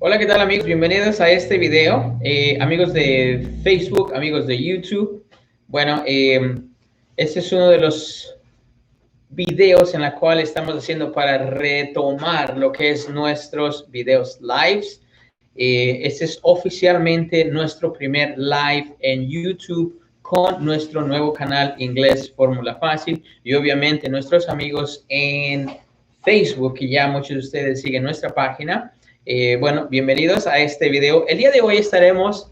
Hola, ¿qué tal amigos? Bienvenidos a este video. Amigos de Facebook, amigos de YouTube. Bueno, este es uno de los videos en la cual estamos haciendo para retomar lo que es nuestros videos lives. Este es oficialmente nuestro primer live en YouTube con nuestro nuevo canal Inglés Fórmula Fácil y obviamente nuestros amigos en Facebook, que ya muchos de ustedes siguen nuestra página. Bueno, bienvenidos a este video. El día de hoy estaremos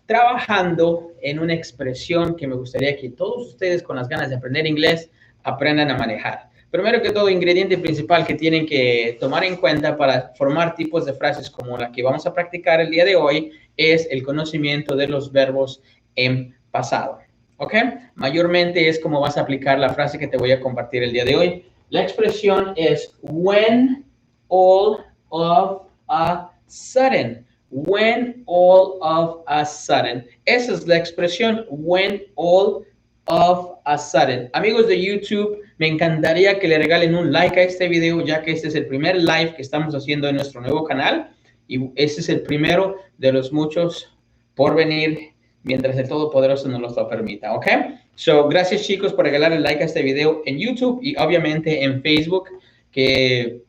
trabajando en una expresión que me gustaría que todos ustedes con las ganas de aprender inglés aprendan a manejar. Primero que todo, ingrediente principal que tienen que tomar en cuenta para formar tipos de frases como la que vamos a practicar el día de hoy es el conocimiento de los verbos en pasado. ¿Ok? Mayormente es como vas a aplicar la frase que te voy a compartir el día de hoy. La expresión es when all of a sudden. When all of a sudden. Esa es la expresión when all of a sudden. Amigos de YouTube, me encantaría que le regalen un like a este video, ya que este es el primer live que estamos haciendo en nuestro nuevo canal y este es el primero de los muchos por venir mientras el Todopoderoso nos lo permita, ¿ok? So, gracias chicos por regalar el like a este video en YouTube y obviamente en Facebook, que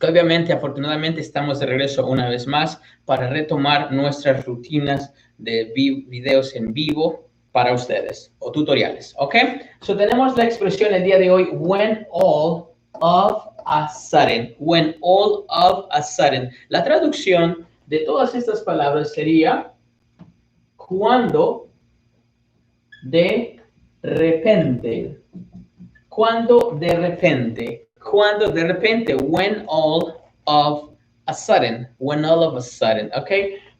obviamente, afortunadamente, estamos de regreso una vez más para retomar nuestras rutinas de videos en vivo para ustedes o tutoriales, ¿ok? So, tenemos la expresión el día de hoy, when all of a sudden. When all of a sudden. La traducción de todas estas palabras sería cuando de repente. Cuando de repente. Cuando de repente, when all of a sudden, when all of a sudden, ¿ok?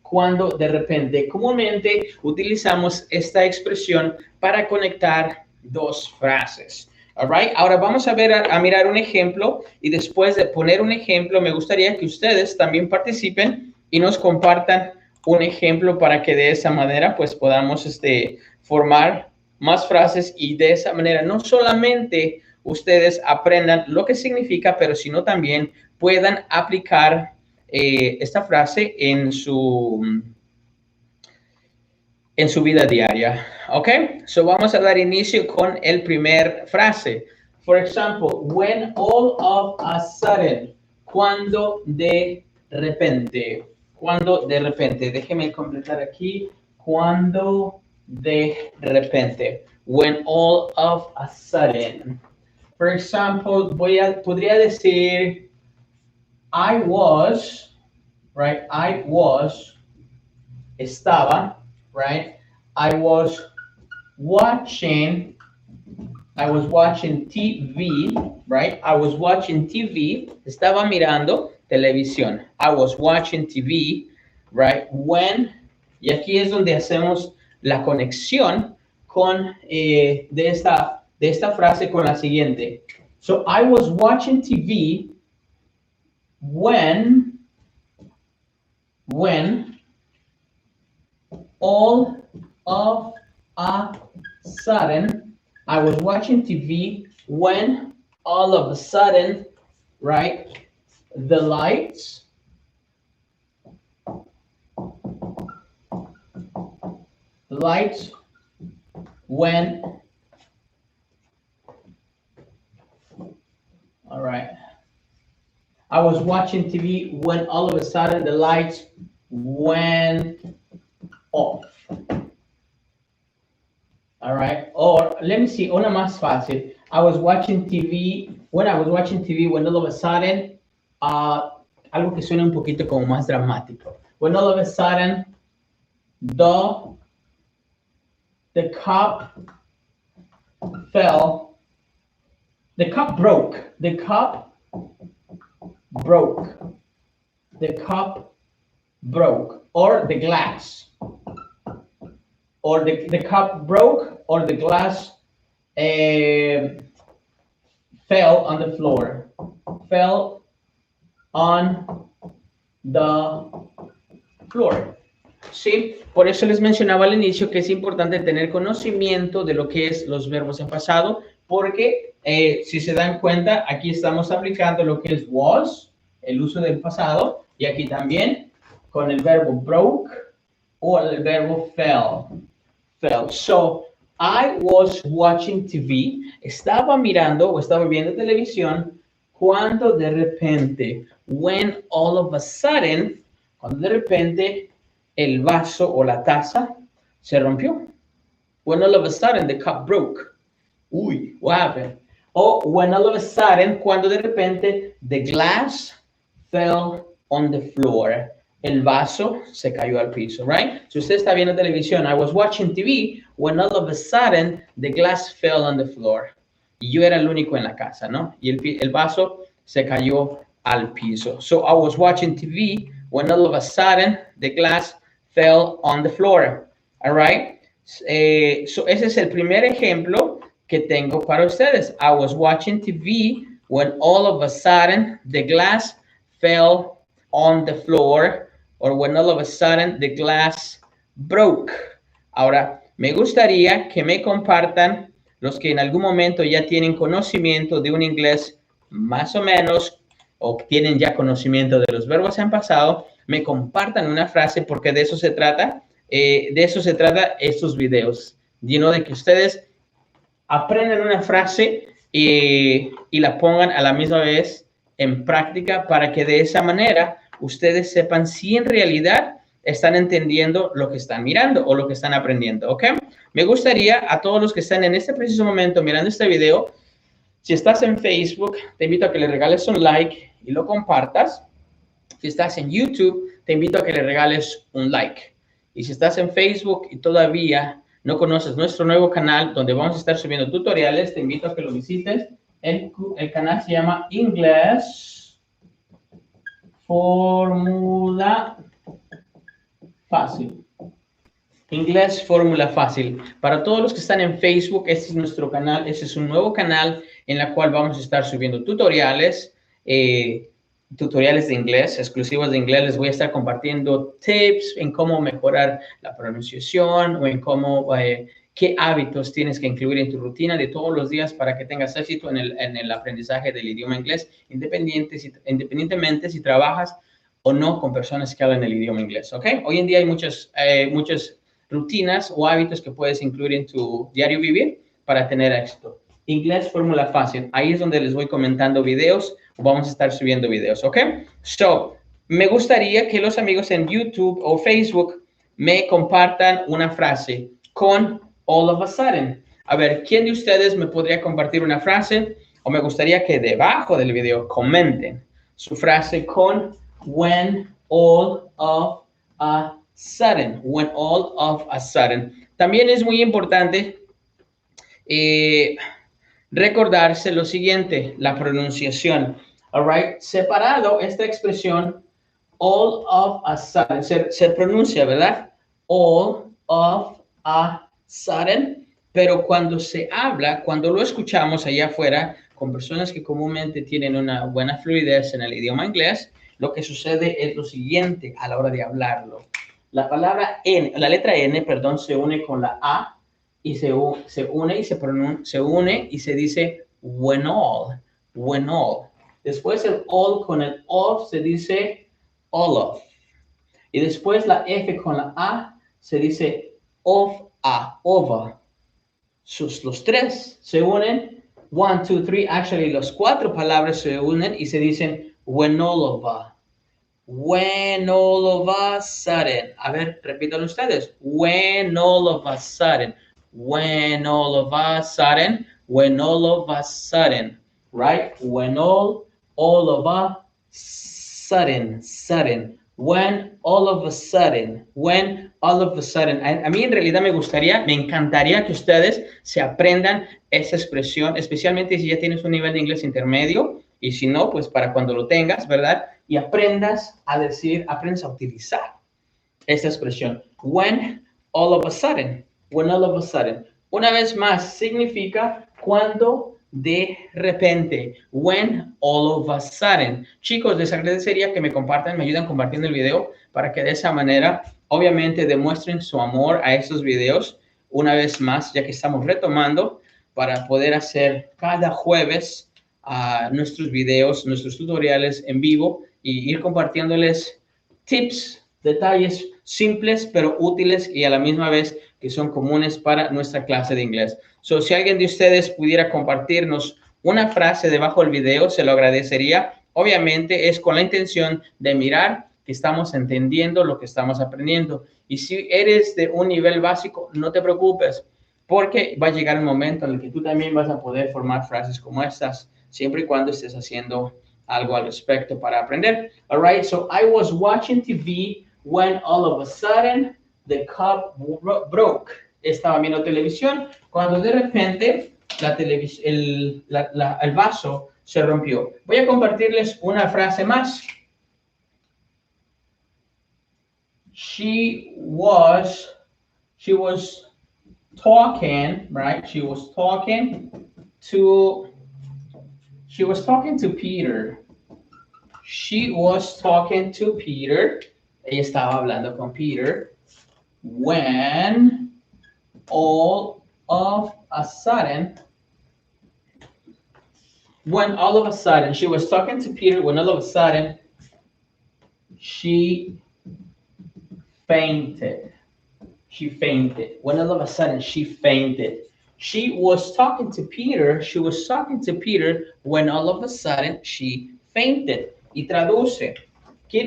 Cuando de repente, comúnmente utilizamos esta expresión para conectar dos frases, all right? Ahora vamos a mirar un ejemplo y después de poner un ejemplo, me gustaría que ustedes también participen y nos compartan un ejemplo para que de esa manera, pues, podamos formar más frases y de esa manera no solamente ustedes aprendan lo que significa, pero sino también puedan aplicar esta frase en su vida diaria. ¿Ok? So vamos a dar inicio con el primer frase. For example, when all of a sudden. Cuando de repente. Cuando de repente. Déjeme completar aquí. Cuando de repente. When all of a sudden. For example, podría decir, I was, right? I was, estaba, right? I was watching TV, right? I was watching TV, estaba mirando televisión. I was watching TV, right? When, y aquí es donde hacemos la conexión con de esta frase con la siguiente. So, I was watching TV when all of a sudden, I was watching TV when all of a sudden, right, the lights went. All right. I was watching TV when all of a sudden the lights went off. All right. Or let me see, una más fácil. I was watching TV when all of a sudden, algo que suena un poquito como más dramático. When all of a sudden the cup fell. The cup broke. The cup broke. The cup broke. Or the glass. Or the cup broke or the glass fell on the floor. Fell on the floor. Sí, por eso les mencionaba al inicio que es importante tener conocimiento de lo que es los verbos en pasado, porque si se dan cuenta, aquí estamos aplicando lo que es was, el uso del pasado, Y aquí también con el verbo broke o el verbo fell. Fell. So, I was watching TV. Estaba mirando o estaba viendo televisión cuando de repente, when all of a sudden, cuando de repente el vaso o la taza se rompió. When all of a sudden the cup broke. Uy, what happened? O when all of a sudden, cuando de repente the glass fell on the floor. El vaso se cayó al piso, right? Si usted está viendo televisión, I was watching TV when all of a sudden the glass fell on the floor. Y yo era el único en la casa, ¿no? Y el vaso se cayó al piso. So I was watching TV when all of a sudden the glass fell on the floor. All right? So ese es el primer ejemplo que tengo para ustedes. I was watching TV when all of a sudden the glass fell on the floor, or when all of a sudden the glass broke. Ahora, me gustaría que me compartan los que en algún momento ya tienen conocimiento de un inglés más o menos, o tienen ya conocimiento de los verbos en pasado, me compartan una frase, porque de eso se trata estos videos, de que ustedes aprendan una frase y la pongan a la misma vez en práctica, para que de esa manera ustedes sepan si en realidad están entendiendo lo que están mirando o lo que están aprendiendo, ¿ok? Me gustaría a todos los que están en este preciso momento mirando este video, si estás en Facebook, te invito a que le regales un like y lo compartas. Si estás en YouTube, te invito a que le regales un like. Y si estás en Facebook y todavía no conoces nuestro nuevo canal donde vamos a estar subiendo tutoriales, te invito a que lo visites. El canal se llama Ingles Fórmula Fácil. Inglés Fórmula Fácil. Para todos los que están en Facebook, este es nuestro canal. Este es un nuevo canal en el cual vamos a estar subiendo tutoriales, tutoriales de inglés, exclusivos de inglés. Les voy a estar compartiendo tips en cómo mejorar la pronunciación o en cómo, qué hábitos tienes que incluir en tu rutina de todos los días para que tengas éxito en el aprendizaje del idioma inglés, independientemente si trabajas o no con personas que hablan el idioma inglés, ¿ok? Hoy en día hay muchas rutinas o hábitos que puedes incluir en tu diario vivir para tener éxito. Inglés Fórmula Fácil. Ahí es donde les voy comentando videos, o vamos a estar subiendo videos, ¿ok? So, me gustaría que los amigos en YouTube o Facebook me compartan una frase con all of a sudden. A ver, ¿quién de ustedes me podría compartir una frase? O me gustaría que debajo del video comenten su frase con when all of a sudden. When all of a sudden. También es muy importante recordarse lo siguiente, la pronunciación. All right, separado esta expresión all of a sudden, se pronuncia, ¿verdad? All of a sudden, pero cuando se habla, cuando lo escuchamos allá afuera con personas que comúnmente tienen una buena fluidez en el idioma inglés, lo que sucede es lo siguiente a la hora de hablarlo. La palabra N, la letra N, perdón, se une con la A y se une y se dice when all, when all. Después el all con el of se dice all of. Y después la F con la A se dice of a, over. Los tres se unen, 1, 2, 3, actually las cuatro palabras se unen y se dicen when all of a. When all of a sudden. A ver, repítanlo ustedes. When all of a sudden. When all of a sudden. When all of a sudden. Right? When all of a sudden. Sudden. When all of a sudden. When all of a sudden. A mí en realidad me encantaría que ustedes se aprendan esa expresión, especialmente si ya tienes un nivel de inglés intermedio, y si no, pues para cuando lo tengas, ¿verdad? Y aprendas a utilizar esta expresión. When all of a sudden. When all of a sudden. Una vez más, significa cuando de repente. When all of a sudden. Chicos, les agradecería que me compartan, me ayuden compartiendo el video para que de esa manera, obviamente, demuestren su amor a estos videos. Una vez más, ya que estamos retomando para poder hacer cada jueves nuestros videos, nuestros tutoriales en vivo, y ir compartiéndoles tips, detalles simples pero útiles y a la misma vez que son comunes para nuestra clase de inglés. So, si alguien de ustedes pudiera compartirnos una frase debajo del video, se lo agradecería. Obviamente es con la intención de mirar que estamos entendiendo lo que estamos aprendiendo. Y si eres de un nivel básico, no te preocupes, porque va a llegar el momento en el que tú también vas a poder formar frases como estas, siempre y cuando estés haciendo algo al respecto para aprender. All right, so I was watching TV when all of a sudden the cup broke. Estaba viendo televisión cuando de repente el vaso se rompió. Voy a compartirles una frase más. She was talking, right? She was talking to Peter. She was talking to Peter. Ella estaba hablando con Peter. When all of a sudden, she was talking to Peter. When all of a sudden, she fainted. She fainted. When all of a sudden, she fainted. She was talking to Peter. She was talking to Peter when all of a sudden she fainted. Y traduce.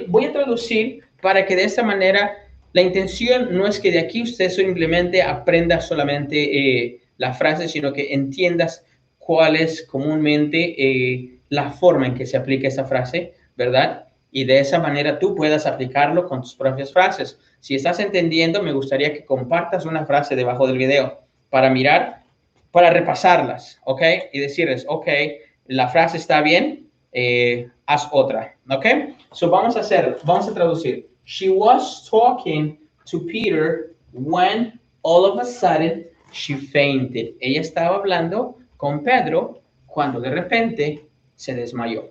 Voy a traducir para que de esta manera la intención no es que de aquí usted simplemente aprenda solamente la frase, sino que entiendas cuál es comúnmente la forma en que se aplica esa frase, ¿verdad? Y de esa manera tú puedas aplicarlo con tus propias frases. Si estás entendiendo, me gustaría que compartas una frase debajo del video para mirar, para repasarlas, ¿ok? Y decirles, ok, la frase está bien, haz otra, ¿ok? So vamos a traducir. She was talking to Peter when all of a sudden she fainted. Ella estaba hablando con Pedro cuando de repente se desmayó.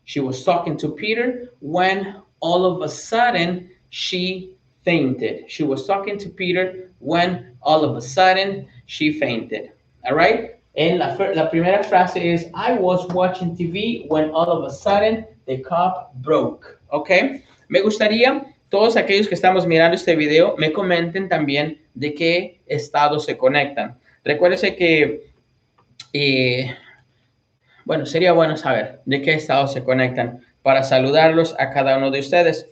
She was talking to Peter when all of a sudden she fainted. She was talking to Peter when all of a sudden she fainted. All right? En la primera frase es, I was watching TV when all of a sudden the cup broke. ¿Ok? Me gustaría, todos aquellos que estamos mirando este video, me comenten también de qué estado se conectan. Recuérdense que, bueno, sería bueno saber de qué estado se conectan para saludarlos a cada uno de ustedes.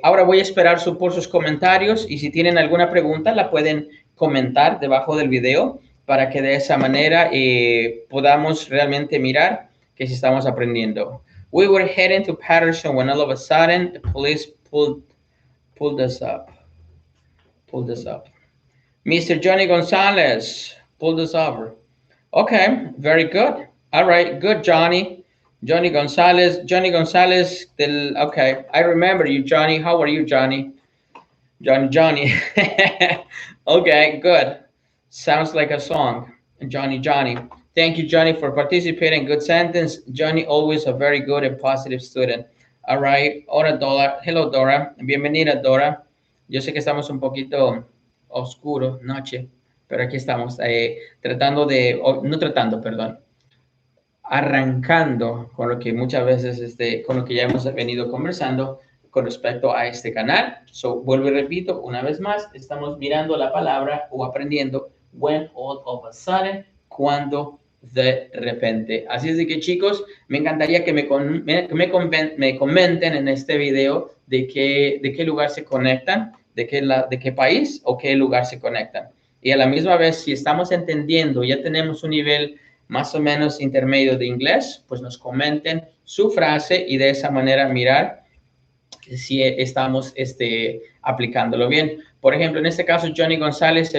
Ahora voy a esperar por sus comentarios y si tienen alguna pregunta la pueden comentar debajo del video para que de esa manera podamos realmente mirar que si estamos aprendiendo. We were heading to Patterson when all of a sudden the police pulled us up. Mr. Johnny Gonzalez pulled us over. Okay, very good. All right, good, Johnny. Johnny Gonzalez, okay, I remember you, Johnny. How are you, Johnny? Johnny. Okay, good. Sounds like a song. Johnny. Thank you, Johnny, for participating. Good sentence. Johnny, always a very good and positive student. All right. Hola, Dora. Hello, Dora. Bienvenida, Dora. Yo sé que estamos un poquito oscuro, noche, pero aquí estamos arrancando con lo que muchas veces, con lo que ya hemos venido conversando con respecto a este canal. So, vuelvo y repito, una vez más, estamos mirando la palabra o aprendiendo when all of a sudden, cuando de repente. Así es de que, chicos, me encantaría que me comenten en este video de qué lugar se conectan, de qué país o qué lugar se conectan. Y a la misma vez, si estamos entendiendo, ya tenemos un nivel más o menos intermedio de inglés, pues nos comenten su frase y de esa manera mirar si estamos aplicándolo bien. Por ejemplo, en este caso, Johnny González,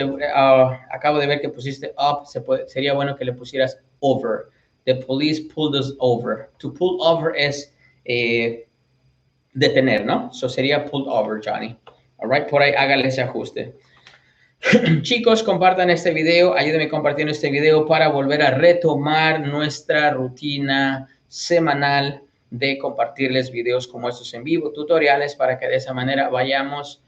acabo de ver que pusiste up, sería bueno que le pusieras over. The police pulled us over. To pull over es detener, ¿no? So sería pulled over, Johnny. All right, por ahí hágale ese ajuste. Chicos, compartan este video, ayúdenme compartiendo este video para volver a retomar nuestra rutina semanal de compartirles videos como estos en vivo, tutoriales, para que de esa manera vayamos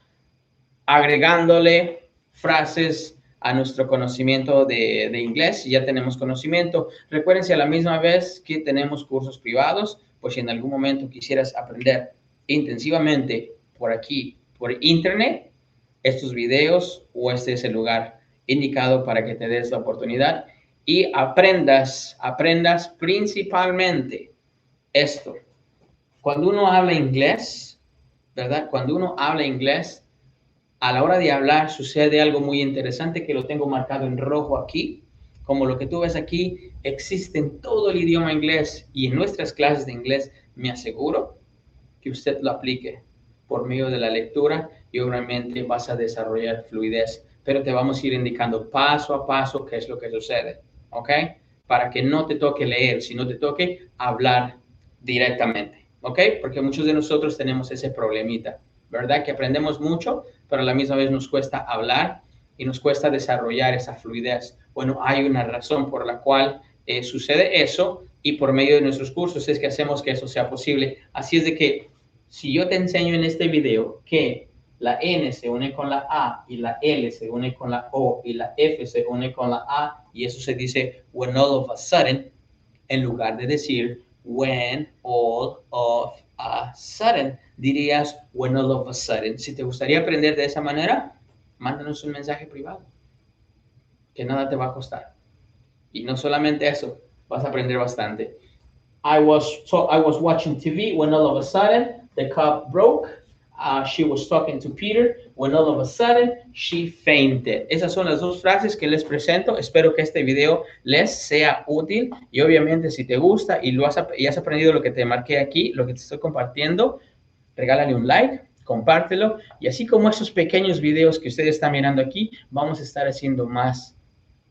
agregándole frases a nuestro conocimiento de inglés. Ya tenemos conocimiento. Recuérdense a la misma vez que tenemos cursos privados pues si en algún momento quisieras aprender intensivamente por aquí, por internet, estos videos o este es el lugar indicado para que te des la oportunidad y aprendas principalmente esto. Cuando uno habla inglés, ¿verdad? Cuando uno habla inglés, a la hora de hablar sucede algo muy interesante que lo tengo marcado en rojo aquí. Como lo que tú ves aquí, existe en todo el idioma inglés y en nuestras clases de inglés me aseguro que usted lo aplique por medio de la lectura y obviamente vas a desarrollar fluidez, pero te vamos a ir indicando paso a paso qué es lo que sucede, ¿ok? Para que no te toque leer, sino te toque hablar directamente, ¿ok? Porque muchos de nosotros tenemos ese problemita, ¿verdad? Que aprendemos mucho, pero a la misma vez nos cuesta hablar y nos cuesta desarrollar esa fluidez. Bueno, hay una razón por la cual sucede eso y por medio de nuestros cursos es que hacemos que eso sea posible. Así es de que si yo te enseño en este video que la N se une con la A y la L se une con la O y la F se une con la A y eso se dice when all of a sudden, en lugar de decir when all of a sudden, dirías when all of a sudden. Si te gustaría aprender de esa manera, mándanos un mensaje privado, que nada te va a costar. Y no solamente eso, vas a aprender bastante. I was watching TV when all of a sudden the cup broke. She was talking to Peter when all of a sudden she fainted. Esas son las dos frases que les presento. Espero que este video les sea útil y obviamente si te gusta y has aprendido lo que te marqué aquí, lo que te estoy compartiendo, regálale un like, compártelo y así como esos pequeños videos que ustedes están mirando aquí, vamos a estar haciendo más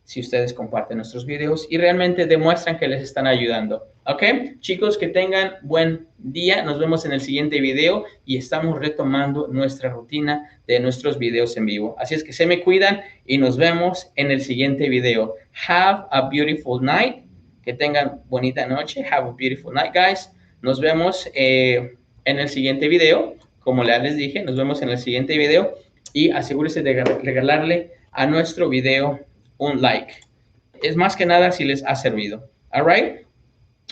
si ustedes comparten nuestros videos y realmente demuestran que les están ayudando. ¿Ok? Chicos, que tengan buen día. Nos vemos en el siguiente video y estamos retomando nuestra rutina de nuestros videos en vivo. Así es que se me cuidan y nos vemos en el siguiente video. Have a beautiful night. Que tengan bonita noche. Have a beautiful night, guys. Nos vemos en el siguiente video. Como les dije, nos vemos en el siguiente video y asegúrense de regalarle a nuestro video un like. Es más que nada si les ha servido. All right?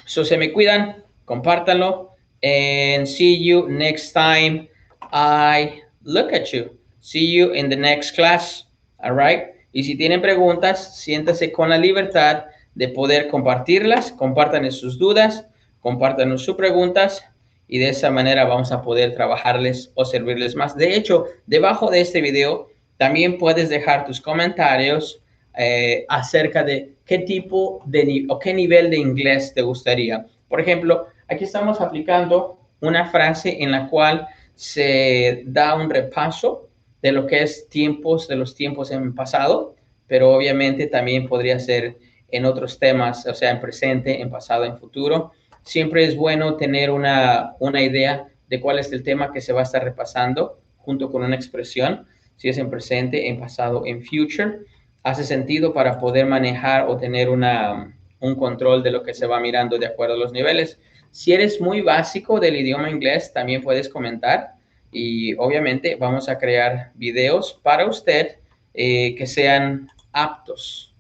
So se me cuidan, compártanlo, and see you next time I look at you. See you in the next class. All right? Y si tienen preguntas, siéntase con la libertad de poder compartirlas. Compartan sus dudas, compartan sus preguntas y de esa manera vamos a poder trabajarles o servirles más. De hecho, debajo de este video también puedes dejar tus comentarios acerca de qué tipo de o qué nivel de inglés te gustaría. Por ejemplo, aquí estamos aplicando una frase en la cual se da un repaso de lo que es de los tiempos en pasado, pero obviamente también podría ser en otros temas, o sea, en presente, en pasado, en futuro. Siempre es bueno tener una idea de cuál es el tema que se va a estar repasando junto con una expresión, si es en presente, en pasado, en future. Hace sentido para poder manejar o tener un control de lo que se va mirando de acuerdo a los niveles. Si eres muy básico del idioma inglés, también puedes comentar y obviamente vamos a crear videos para usted que sean aptos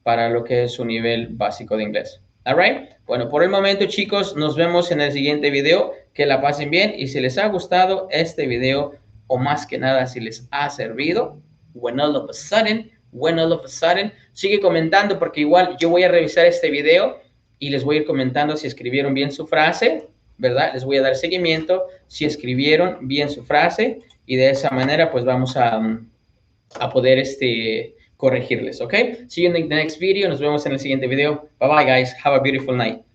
para lo que es su nivel básico de inglés. All right? Bueno, por el momento, chicos, nos vemos en el siguiente video. Que la pasen bien y si les ha gustado este video o más que nada si les ha servido, when all of a sudden, sigue comentando porque igual yo voy a revisar este video y les voy a ir comentando si escribieron bien su frase, ¿verdad? Les voy a dar seguimiento si escribieron bien su frase y de esa manera pues vamos a poder corregirles, ¿ok? See you in the next video. Nos vemos en el siguiente video. Bye bye, guys. Have a beautiful night.